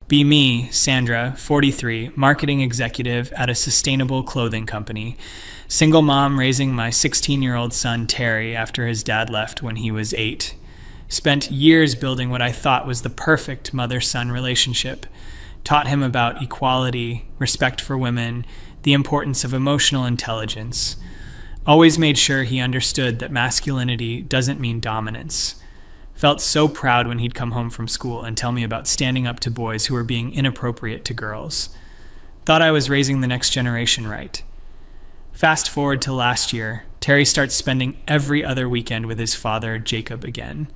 Be me, Sandra, 43, marketing executive at a sustainable clothing company. Single mom raising my 16-year-old son, Terry, after his dad left when he was 8. Spent years building what I thought was the perfect mother-son relationship. Taught him about equality, respect for women, the importance of emotional intelligence. Always made sure he understood that masculinity doesn't mean dominance. Felt so proud when he'd come home from school and tell me about standing up to boys who were being inappropriate to girls. Thought I was raising the next generation right. Fast forward to last year, Terry starts spending every other weekend with his father, Jacob, again.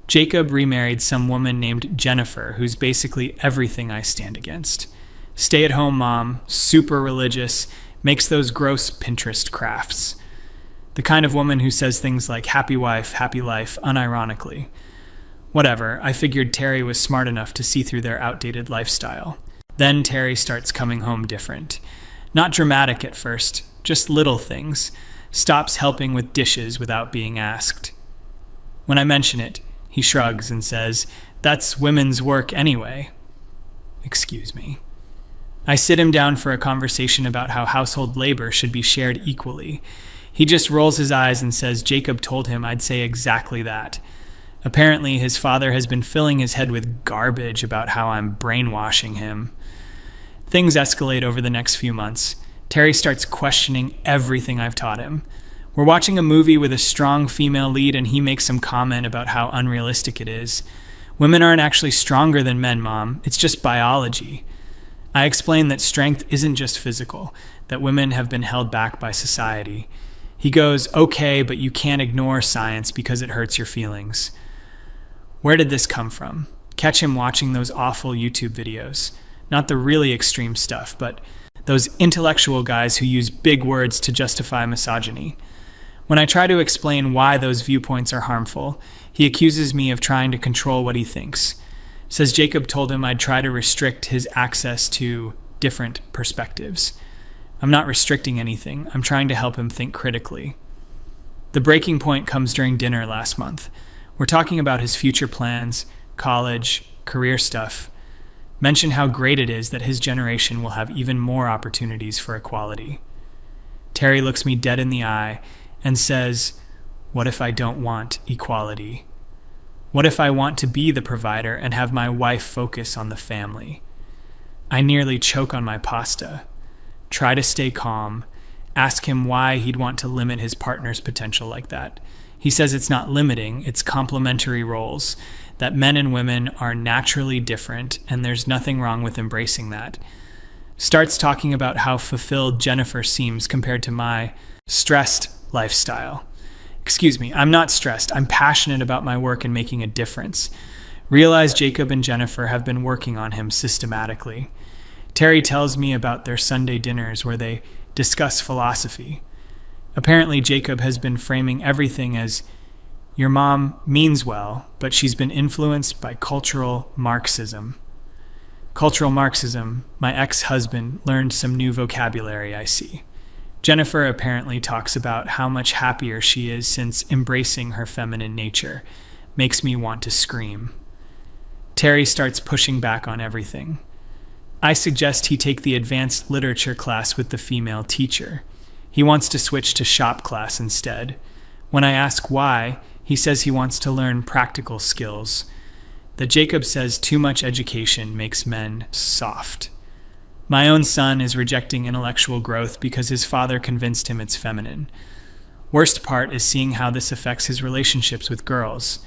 Jacob remarried some woman named Jennifer, who's basically everything I stand against. Stay-at-home mom, super religious, makes those gross Pinterest crafts. The kind of woman who says things like happy wife, happy life, unironically. Whatever, I figured Terry was smart enough to see through their outdated lifestyle. Then Terry starts coming home different. Not dramatic at first, just little things. Stops helping with dishes without being asked. When I mention it, he shrugs and says, "That's women's work anyway." Excuse me. I sit him down for a conversation about how household labor should be shared equally. He just rolls his eyes and says Jacob told him I'd say exactly that. Apparently, his father has been filling his head with garbage about how I'm brainwashing him. Things escalate over the next few months. Terry starts questioning everything I've taught him. We're watching a movie with a strong female lead and he makes some comment about how unrealistic it is. Women aren't actually stronger than men, Mom. It's just biology. I explain that strength isn't just physical, that women have been held back by society. He goes, "Okay, but you can't ignore science because it hurts your feelings." Where did this come from? Catch him watching those awful YouTube videos. Not the really extreme stuff, but those intellectual guys who use big words to justify misogyny. When I try to explain why those viewpoints are harmful, he accuses me of trying to control what he thinks. Says Jacob told him I'd try to restrict his access to different perspectives. I'm not restricting anything. I'm trying to help him think critically. The breaking point comes during dinner last month. We're talking about his future plans, college, career stuff. Mention how great it is that his generation will have even more opportunities for equality. Terry looks me dead in the eye and says, "What if I don't want equality? What if I want to be the provider and have my wife focus on the family?" I nearly choke on my pasta. Try to stay calm. Ask him why he'd want to limit his partner's potential like that. He says it's not limiting, it's complementary roles, that men and women are naturally different, and there's nothing wrong with embracing that. Starts talking about how fulfilled Jennifer seems compared to my stressed lifestyle. Excuse me, I'm not stressed. I'm passionate about my work and making a difference. Realize Jacob and Jennifer have been working on him systematically. Terry tells me about their Sunday dinners where they discuss philosophy. Apparently, Jacob has been framing everything as, "Your mom means well, but she's been influenced by cultural Marxism." Cultural Marxism, my ex-husband learned some new vocabulary, I see. Jennifer apparently talks about how much happier she is since embracing her feminine nature. Makes me want to scream. Terry starts pushing back on everything. I suggest he take the advanced literature class with the female teacher. He wants to switch to shop class instead. When I ask why, he says he wants to learn practical skills. That Jacob says too much education makes men soft. My own son is rejecting intellectual growth because his father convinced him it's feminine. Worst part is seeing how this affects his relationships with girls.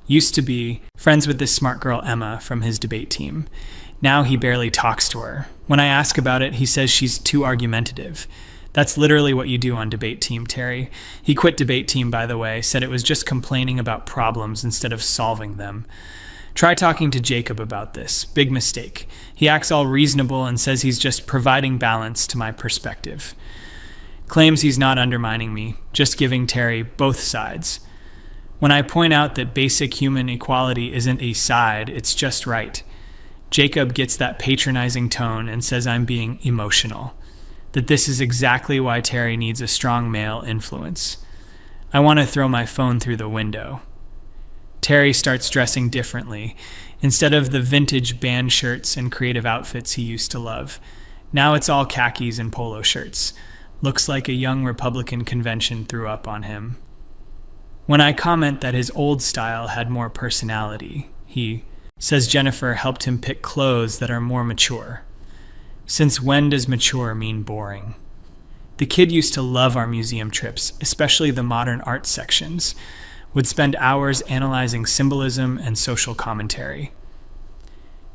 Used to be friends with this smart girl Emma from his debate team. Now he barely talks to her. When I ask about it, he says she's too argumentative. That's literally what you do on debate team, Terry. He quit debate team, by the way, said it was just complaining about problems instead of solving them. Try talking to Jacob about this. Big mistake. He acts all reasonable and says he's just providing balance to my perspective. Claims he's not undermining me, just giving Terry both sides. When I point out that basic human equality isn't a side, it's just right, Jacob gets that patronizing tone and says I'm being emotional. That this is exactly why Terry needs a strong male influence. I want to throw my phone through the window. Terry starts dressing differently. Instead of the vintage band shirts and creative outfits he used to love, now it's all khakis and polo shirts. Looks like a young Republican convention threw up on him. When I comment that his old style had more personality, he says Jennifer helped him pick clothes that are more mature. Since when does mature mean boring? The kid used to love our museum trips, especially the modern art sections. Would spend hours analyzing symbolism and social commentary.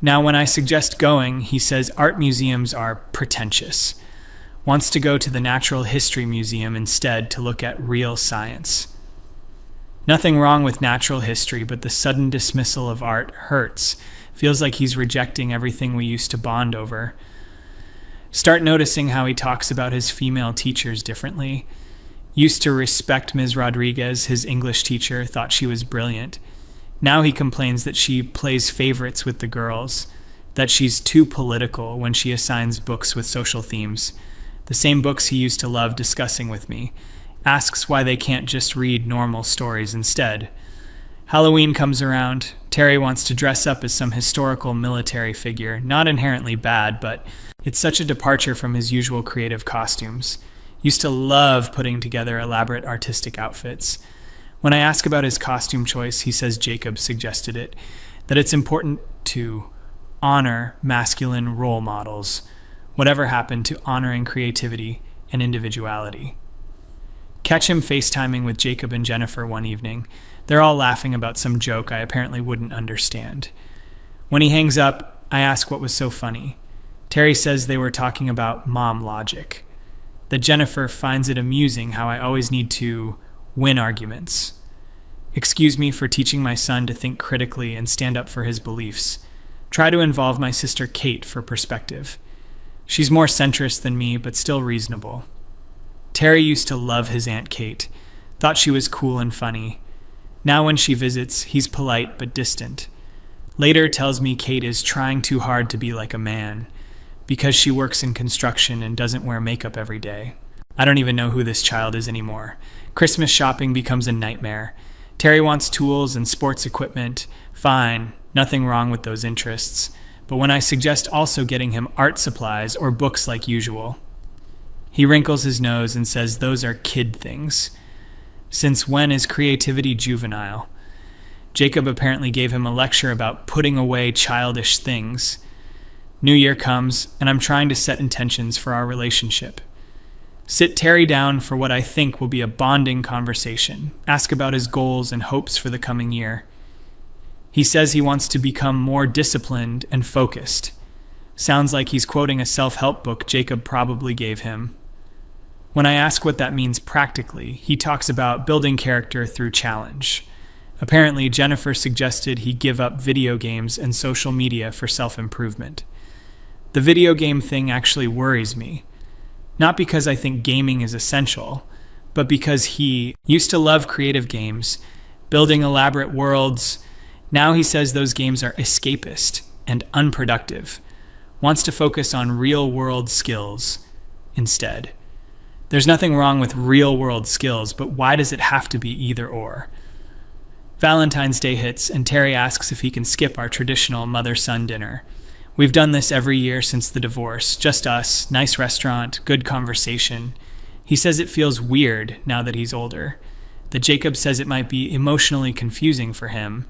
Now, when I suggest going, he says art museums are pretentious. Wants to go to the Natural History Museum instead to look at real science. Nothing wrong with natural history, but the sudden dismissal of art hurts. Feels like he's rejecting everything we used to bond over. Start noticing how he talks about his female teachers differently. Used to respect Ms. Rodriguez, his English teacher, thought she was brilliant. Now he complains that she plays favorites with the girls, that she's too political when she assigns books with social themes, the same books he used to love discussing with me. Asks why they can't just read normal stories instead. Halloween comes around. Terry wants to dress up as some historical military figure, not inherently bad, but it's such a departure from his usual creative costumes. Used to love putting together elaborate artistic outfits. When I ask about his costume choice, he says Jacob suggested it, that it's important to honor masculine role models, whatever happened to honoring creativity and individuality. Catch him FaceTiming with Jacob and Jennifer one evening. They're all laughing about some joke I apparently wouldn't understand. When he hangs up, I ask what was so funny. Terry says they were talking about mom logic. That Jennifer finds it amusing how I always need to win arguments. Excuse me for teaching my son to think critically and stand up for his beliefs. Try to involve my sister Kate for perspective. She's more centrist than me, but still reasonable. Terry used to love his Aunt Kate, thought she was cool and funny. Now when she visits, he's polite but distant. Later tells me Kate is trying too hard to be like a man, because she works in construction and doesn't wear makeup every day. I don't even know who this child is anymore. Christmas shopping becomes a nightmare. Terry wants tools and sports equipment. Fine, nothing wrong with those interests. But when I suggest also getting him art supplies or books like usual, he wrinkles his nose and says those are kid things. Since when is creativity juvenile? Jacob apparently gave him a lecture about putting away childish things. New Year comes, and I'm trying to set intentions for our relationship. Sit Terry down for what I think will be a bonding conversation. Ask about his goals and hopes for the coming year. He says he wants to become more disciplined and focused. Sounds like he's quoting a self-help book Jacob probably gave him. When I ask what that means practically, he talks about building character through challenge. Apparently, Jennifer suggested he give up video games and social media for self-improvement. The video game thing actually worries me. Not because I think gaming is essential, but because he used to love creative games, building elaborate worlds. Now he says those games are escapist and unproductive. Wants to focus on real-world skills instead. There's nothing wrong with real-world skills, but why does it have to be either or? Valentine's Day hits, and Terry asks if he can skip our traditional mother-son dinner. We've done this every year since the divorce. Just us, nice restaurant, good conversation. He says it feels weird now that he's older. That Jacob says it might be emotionally confusing for him.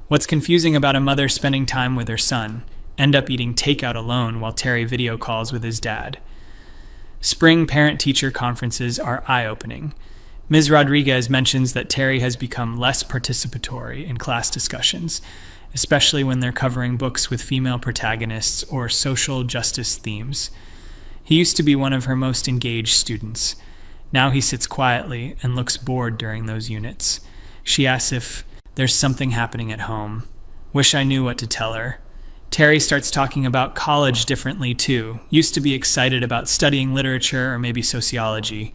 What's confusing about a mother spending time with her son? End up eating takeout alone while Terry video calls with his dad. Spring parent-teacher conferences are eye-opening. Ms. Rodriguez mentions that Terry has become less participatory in class discussions, especially when they're covering books with female protagonists or social justice themes. He used to be one of her most engaged students. Now he sits quietly and looks bored during those units. She asks if there's something happening at home. Wish I knew what to tell her. Terry starts talking about college differently too. Used to be excited about studying literature or maybe sociology.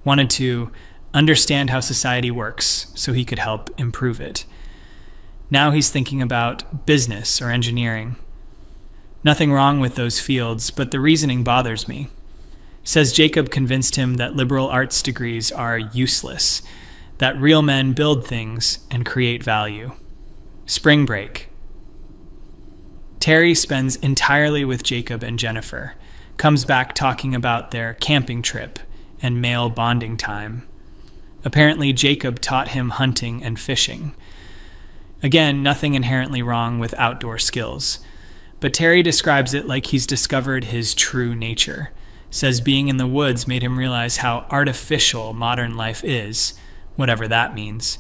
Wanted to understand how society works so he could help improve it. Now he's thinking about business or engineering. Nothing wrong with those fields, but the reasoning bothers me. Says Jacob convinced him that liberal arts degrees are useless, that real men build things and create value. Spring break. Terry spends entirely with Jacob and Jennifer, comes back talking about their camping trip and male bonding time. Apparently, Jacob taught him hunting and fishing. Again, nothing inherently wrong with outdoor skills. But Terry describes it like he's discovered his true nature. Says being in the woods made him realize how artificial modern life is, whatever that means.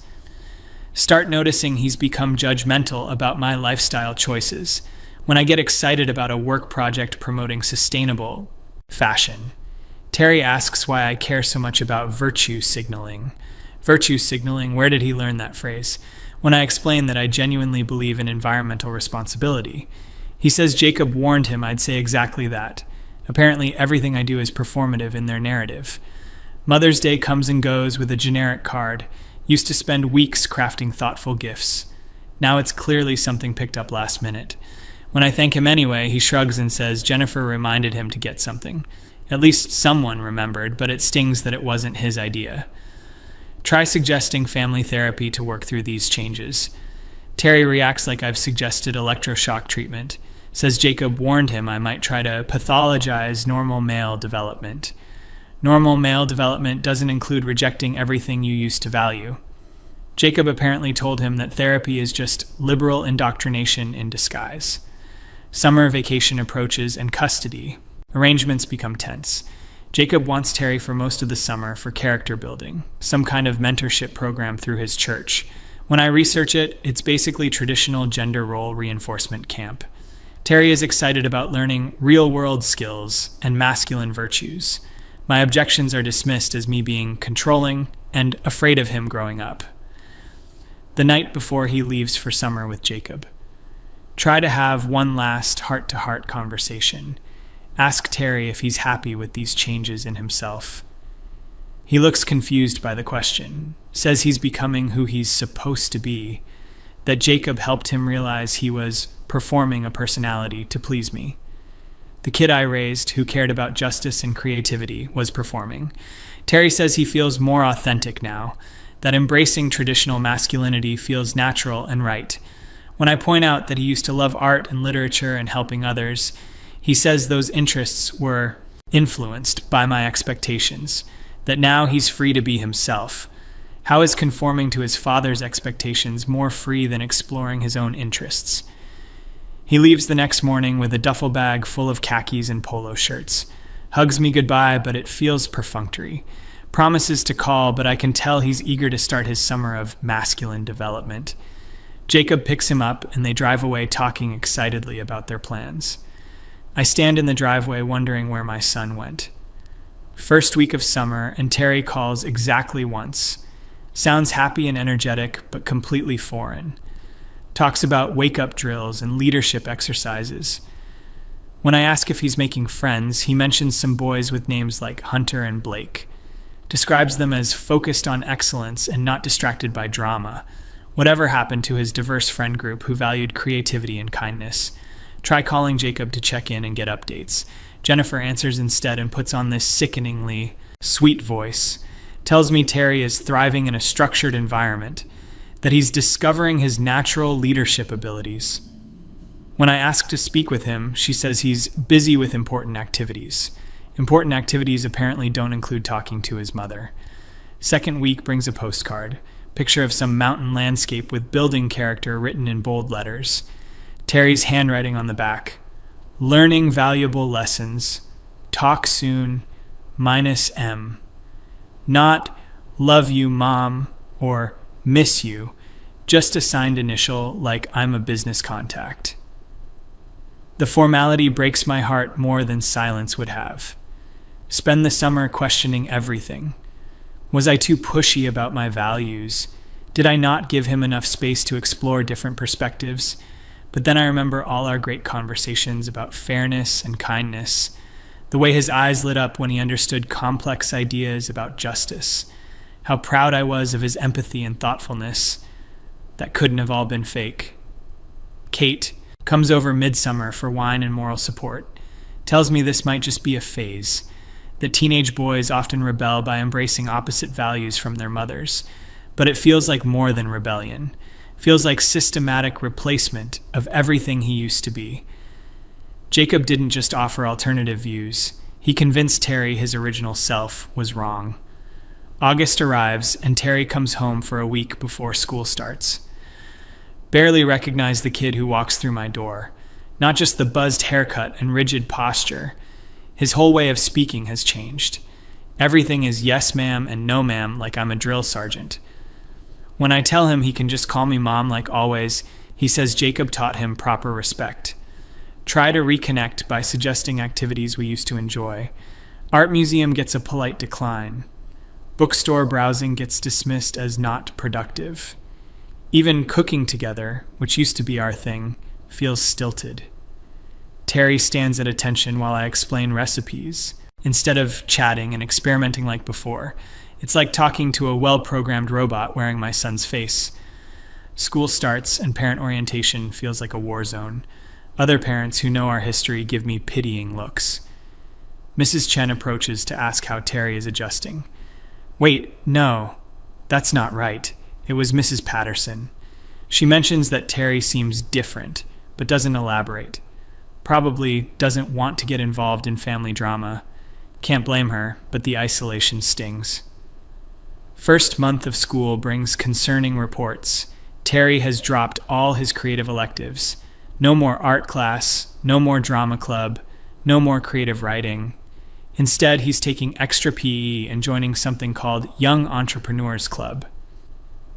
Start noticing he's become judgmental about my lifestyle choices when I get excited about a work project promoting sustainable fashion. Terry asks why I care so much about virtue signaling. Virtue signaling, where did he learn that phrase? When I explain that I genuinely believe in environmental responsibility. He says Jacob warned him I'd say exactly that. Apparently, everything I do is performative in their narrative. Mother's Day comes and goes with a generic card. Used to spend weeks crafting thoughtful gifts. Now it's clearly something picked up last minute. When I thank him anyway, he shrugs and says Jennifer reminded him to get something. At least someone remembered, but it stings that it wasn't his idea. Try suggesting family therapy to work through these changes. Terry reacts like I've suggested electroshock treatment. Says Jacob warned him I might try to pathologize normal male development. Normal male development doesn't include rejecting everything you used to value. Jacob apparently told him that therapy is just liberal indoctrination in disguise. Summer vacation approaches and custody. Arrangements become tense. Jacob wants Terry for most of the summer for character building, some kind of mentorship program through his church. When I research it, it's basically traditional gender role reinforcement camp. Terry is excited about learning real-world skills and masculine virtues. My objections are dismissed as me being controlling and afraid of him growing up. The night before he leaves for summer with Jacob. Try to have one last heart-to-heart conversation. Ask Terry if he's happy with these changes in himself. He looks confused by the question, says he's becoming who he's supposed to be, that Jacob helped him realize he was performing a personality to please me. The kid I raised, who cared about justice and creativity, was performing. Terry says he feels more authentic now, that embracing traditional masculinity feels natural and right. When I point out that he used to love art and literature and helping others, he says those interests were influenced by my expectations, that now he's free to be himself. How is conforming to his father's expectations more free than exploring his own interests? He leaves the next morning with a duffel bag full of khakis and polo shirts. Hugs me goodbye, but it feels perfunctory. Promises to call, but I can tell he's eager to start his summer of masculine development. Jacob picks him up, and they drive away talking excitedly about their plans. I stand in the driveway wondering where my son went. First week of summer, and Terry calls exactly once. Sounds happy and energetic, but completely foreign. Talks about wake-up drills and leadership exercises. When I ask if he's making friends, he mentions some boys with names like Hunter and Blake. Describes them as focused on excellence and not distracted by drama. Whatever happened to his diverse friend group who valued creativity and kindness? Try calling Jacob to check in and get updates. Jennifer answers instead and puts on this sickeningly sweet voice. Tells me Terry is thriving in a structured environment, that he's discovering his natural leadership abilities. When I ask to speak with him, she says he's busy with important activities. Important activities apparently don't include talking to his mother. Second week brings a postcard. Picture of some mountain landscape with building character written in bold letters. Terry's handwriting on the back. Learning valuable lessons. Talk soon. -M. Not love you, mom, or miss you, just a signed initial like I'm a business contact. The formality breaks my heart more than silence would have. Spend the summer questioning everything. Was I too pushy about my values? Did I not give him enough space to explore different perspectives? But then I remember all our great conversations about fairness and kindness, the way his eyes lit up when he understood complex ideas about justice, how proud I was of his empathy and thoughtfulness. That couldn't have all been fake. Kate comes over midsummer for wine and moral support, tells me this might just be a phase, that teenage boys often rebel by embracing opposite values from their mothers, but it feels like more than rebellion. Feels like systematic replacement of everything he used to be. Jacob didn't just offer alternative views. He convinced Terry his original self was wrong. August arrives, and Terry comes home for a week before school starts. Barely recognize the kid who walks through my door. Not just the buzzed haircut and rigid posture. His whole way of speaking has changed. Everything is yes ma'am and no ma'am, like I'm a drill sergeant. When I tell him he can just call me mom like always, he says Jacob taught him proper respect. Try to reconnect by suggesting activities we used to enjoy. Art museum gets a polite decline. Bookstore browsing gets dismissed as not productive. Even cooking together, which used to be our thing, feels stilted. Terry stands at attention while I explain recipes. Instead of chatting and experimenting like before, it's like talking to a well-programmed robot wearing my son's face. School starts and parent orientation feels like a war zone. Other parents who know our history give me pitying looks. Mrs. Chen approaches to ask how Terry is adjusting. Wait, no, that's not right. It was Mrs. Patterson. She mentions that Terry seems different, but doesn't elaborate. Probably doesn't want to get involved in family drama. Can't blame her, but the isolation stings. First month of school brings concerning reports. Terry has dropped all his creative electives. No more art class, no more drama club, no more creative writing. Instead, he's taking extra PE and joining something called Young Entrepreneurs Club.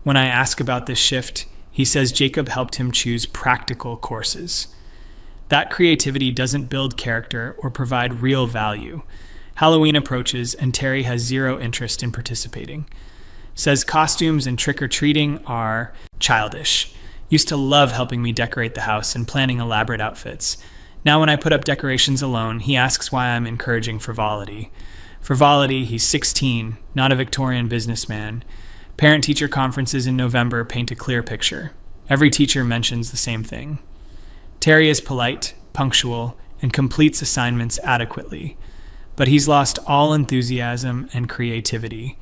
When I ask about this shift, he says Jacob helped him choose practical courses. That creativity doesn't build character or provide real value. Halloween approaches and Terry has zero interest in participating. Says costumes and trick-or-treating are childish. Used to love helping me decorate the house and planning elaborate outfits. Now when I put up decorations alone, he asks why I'm encouraging frivolity. Frivolity, he's 16, not a Victorian businessman. Parent-teacher conferences in November paint a clear picture. Every teacher mentions the same thing. Terry is polite, punctual, and completes assignments adequately. But he's lost all enthusiasm and creativity.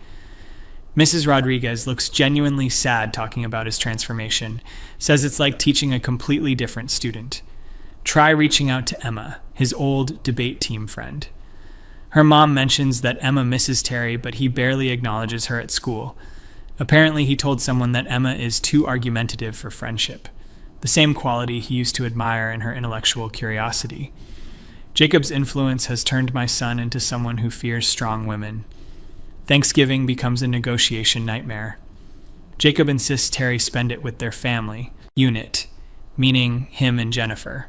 Mrs. Rodriguez looks genuinely sad talking about his transformation, says it's like teaching a completely different student. Try reaching out to Emma, his old debate team friend. Her mom mentions that Emma misses Terry, but he barely acknowledges her at school. Apparently, he told someone that Emma is too argumentative for friendship, the same quality he used to admire in her intellectual curiosity. Jacob's influence has turned my son into someone who fears strong women. Thanksgiving becomes a negotiation nightmare. Jacob insists Terry spend it with their family unit, meaning him and Jennifer.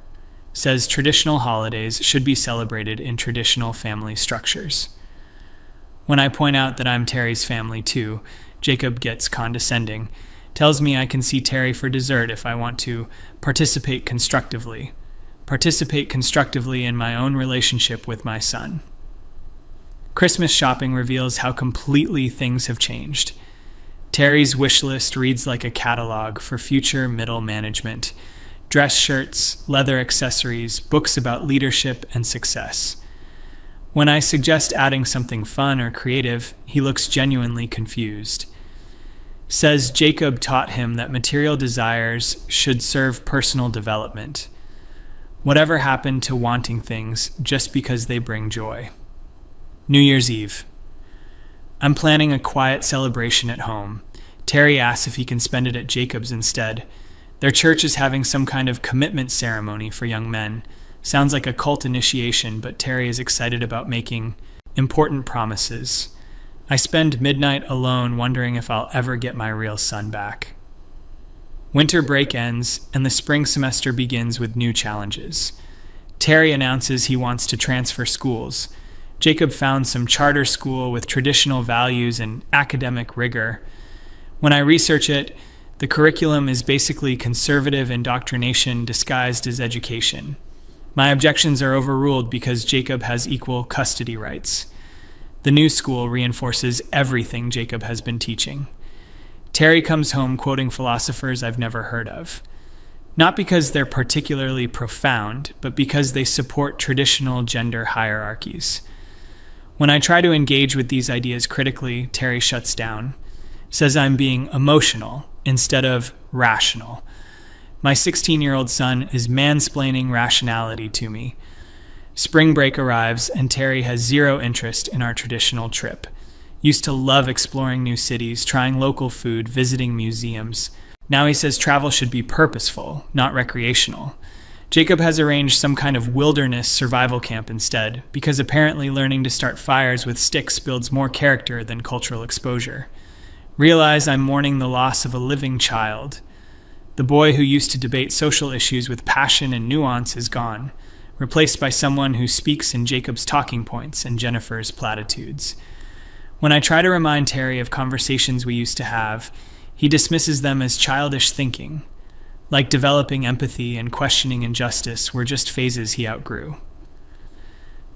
Says traditional holidays should be celebrated in traditional family structures. When I point out that I'm Terry's family too, Jacob gets condescending, tells me I can see Terry for dessert if I want to participate constructively in my own relationship with my son. Christmas shopping reveals how completely things have changed. Terry's wish list reads like a catalog for future middle management. Dress shirts, leather accessories, books about leadership and success. When I suggest adding something fun or creative, he looks genuinely confused. Says Jacob taught him that material desires should serve personal development. Whatever happened to wanting things just because they bring joy? New Year's Eve. I'm planning a quiet celebration at home. Terry asks if he can spend it at Jacob's instead. Their church is having some kind of commitment ceremony for young men. Sounds like a cult initiation, but Terry is excited about making important promises. I spend midnight alone wondering if I'll ever get my real son back. Winter break ends, and the spring semester begins with new challenges. Terry announces he wants to transfer schools. Jacob found some charter school with traditional values and academic rigor. When I research it, the curriculum is basically conservative indoctrination disguised as education. My objections are overruled because Jacob has equal custody rights. The new school reinforces everything Jacob has been teaching. Terry comes home quoting philosophers I've never heard of. Not because they're particularly profound, but because they support traditional gender hierarchies. When I try to engage with these ideas critically, Terry shuts down. says I'm being emotional instead of rational. My 16-year-old son is mansplaining rationality to me. Spring break arrives, and Terry has zero interest in our traditional trip. Used to love exploring new cities, trying local food, visiting museums. Now he says travel should be purposeful, not recreational. Jacob has arranged some kind of wilderness survival camp instead, because apparently learning to start fires with sticks builds more character than cultural exposure. Realize I'm mourning the loss of a living child. The boy who used to debate social issues with passion and nuance is gone, replaced by someone who speaks in Jacob's talking points and Jennifer's platitudes. When I try to remind Terry of conversations we used to have, he dismisses them as childish thinking. Like developing empathy and questioning injustice were just phases he outgrew.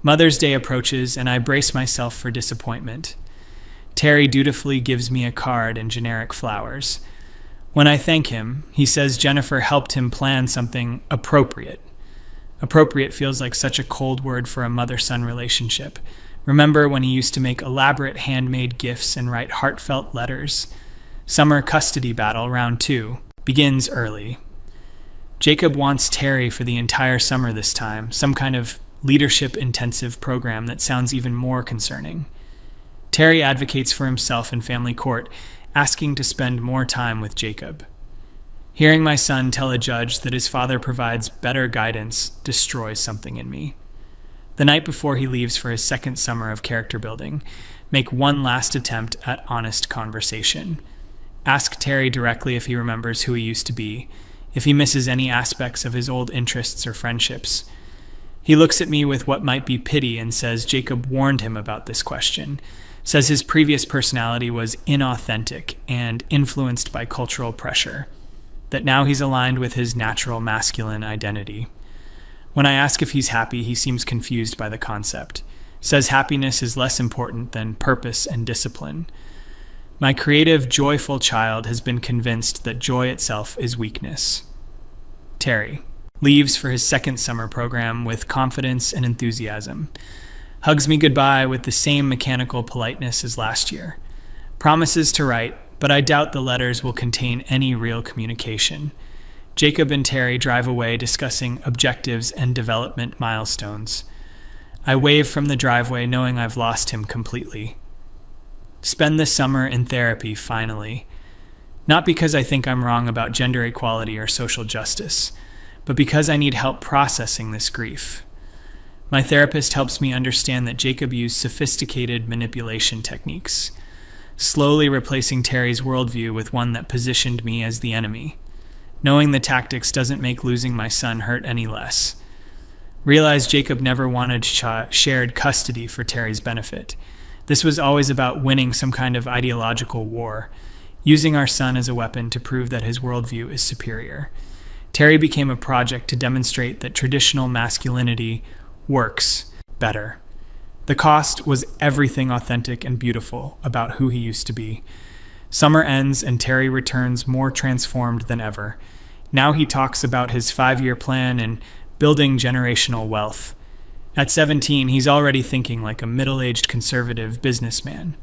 Mother's Day approaches, and I brace myself for disappointment. Terry dutifully gives me a card and generic flowers. When I thank him, he says Jennifer helped him plan something appropriate. Appropriate feels like such a cold word for a mother-son relationship. Remember when he used to make elaborate handmade gifts and write heartfelt letters? Summer custody battle, round 2, begins early. Jacob wants Terry for the entire summer this time, some kind of leadership-intensive program that sounds even more concerning. Terry advocates for himself in family court, asking to spend more time with Jacob. Hearing my son tell a judge that his father provides better guidance destroys something in me. The night before he leaves for his second summer of character building, make one last attempt at honest conversation. Ask Terry directly if he remembers who he used to be, if he misses any aspects of his old interests or friendships. He looks at me with what might be pity and says Jacob warned him about this question, says his previous personality was inauthentic and influenced by cultural pressure, that now he's aligned with his natural masculine identity. When I ask if he's happy, he seems confused by the concept, says happiness is less important than purpose and discipline. My creative, joyful child has been convinced that joy itself is weakness. Terry leaves for his second summer program with confidence and enthusiasm. Hugs me goodbye with the same mechanical politeness as last year. Promises to write, but I doubt the letters will contain any real communication. Jacob and Terry drive away discussing objectives and development milestones. I wave from the driveway knowing I've lost him completely. Spend this summer in therapy, finally. Not because I think I'm wrong about gender equality or social justice, but because I need help processing this grief. My therapist helps me understand that Jacob used sophisticated manipulation techniques, slowly replacing Terry's worldview with one that positioned me as the enemy. Knowing the tactics doesn't make losing my son hurt any less. Realize Jacob never wanted shared custody for Terry's benefit. This was always about winning some kind of ideological war, using our son as a weapon to prove that his worldview is superior. Terry became a project to demonstrate that traditional masculinity works better. The cost was everything authentic and beautiful about who he used to be. Summer ends and Terry returns more transformed than ever. Now he talks about his 5-year plan and building generational wealth. At 17, he's already thinking like a middle-aged conservative businessman.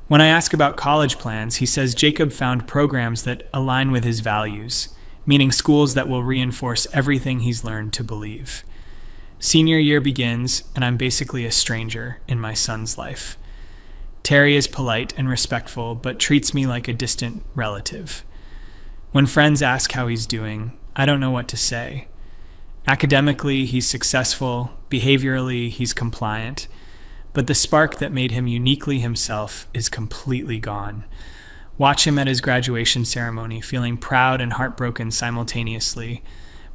When I ask about college plans, he says Jacob found programs that align with his values, meaning schools that will reinforce everything he's learned to believe. Senior year begins, and I'm basically a stranger in my son's life. Terry is polite and respectful, but treats me like a distant relative. When friends ask how he's doing, I don't know what to say. Academically, he's successful. Behaviorally, he's compliant. But the spark that made him uniquely himself is completely gone. Watch him at his graduation ceremony, feeling proud and heartbroken simultaneously.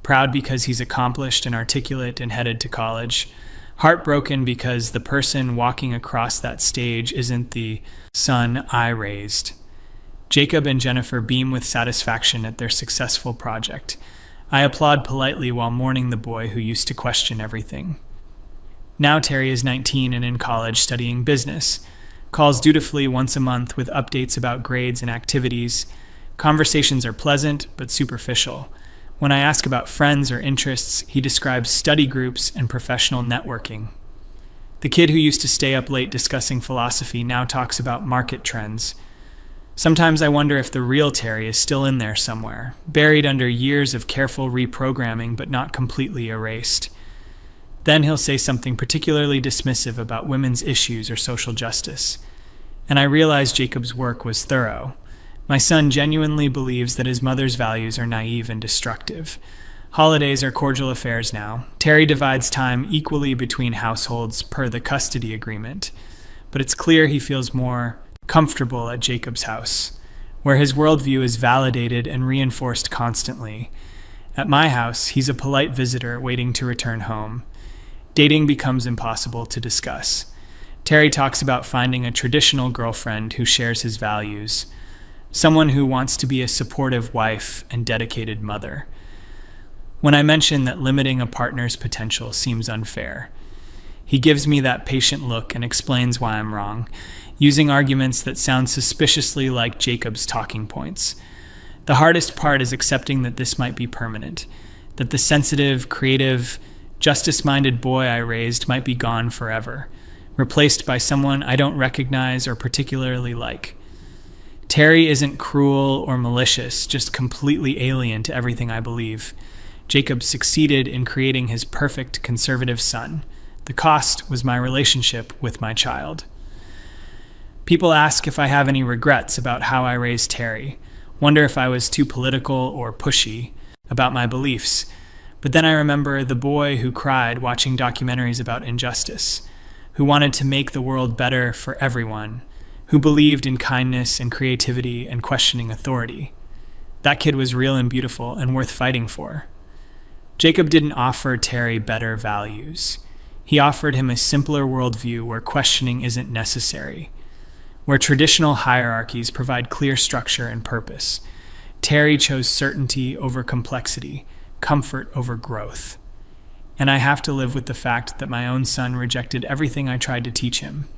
Proud because he's accomplished and articulate and headed to college. Heartbroken because the person walking across that stage isn't the son I raised. Jacob and Jennifer beam with satisfaction at their successful project. I applaud politely while mourning the boy who used to question everything. Now Terry is 19 and in college studying business. Calls dutifully once a month with updates about grades and activities. Conversations are pleasant but superficial. When I ask about friends or interests, he describes study groups and professional networking. The kid who used to stay up late discussing philosophy now talks about market trends. Sometimes I wonder if the real Terry is still in there somewhere, buried under years of careful reprogramming but not completely erased. Then he'll say something particularly dismissive about women's issues or social justice. And I realize Jacob's work was thorough. My son genuinely believes that his mother's values are naive and destructive. Holidays are cordial affairs now. Terry divides time equally between households per the custody agreement. But it's clear he feels more comfortable at Jacob's house, where his worldview is validated and reinforced constantly. At my house, he's a polite visitor waiting to return home. Dating becomes impossible to discuss. Terry talks about finding a traditional girlfriend who shares his values, someone who wants to be a supportive wife and dedicated mother. When I mention that limiting a partner's potential seems unfair, he gives me that patient look and explains why I'm wrong, using arguments that sound suspiciously like Jacob's talking points. The hardest part is accepting that this might be permanent, that the sensitive, creative, justice-minded boy I raised might be gone forever, replaced by someone I don't recognize or particularly like. Terry isn't cruel or malicious, just completely alien to everything I believe. Jacob succeeded in creating his perfect conservative son. The cost was my relationship with my child. People ask if I have any regrets about how I raised Terry, wonder if I was too political or pushy about my beliefs. But then I remember the boy who cried watching documentaries about injustice, who wanted to make the world better for everyone, who believed in kindness and creativity and questioning authority. That kid was real and beautiful and worth fighting for. Jacob didn't offer Terry better values. He offered him a simpler worldview where questioning isn't necessary, where traditional hierarchies provide clear structure and purpose. Terry chose certainty over complexity, comfort over growth. And I have to live with the fact that my own son rejected everything I tried to teach him.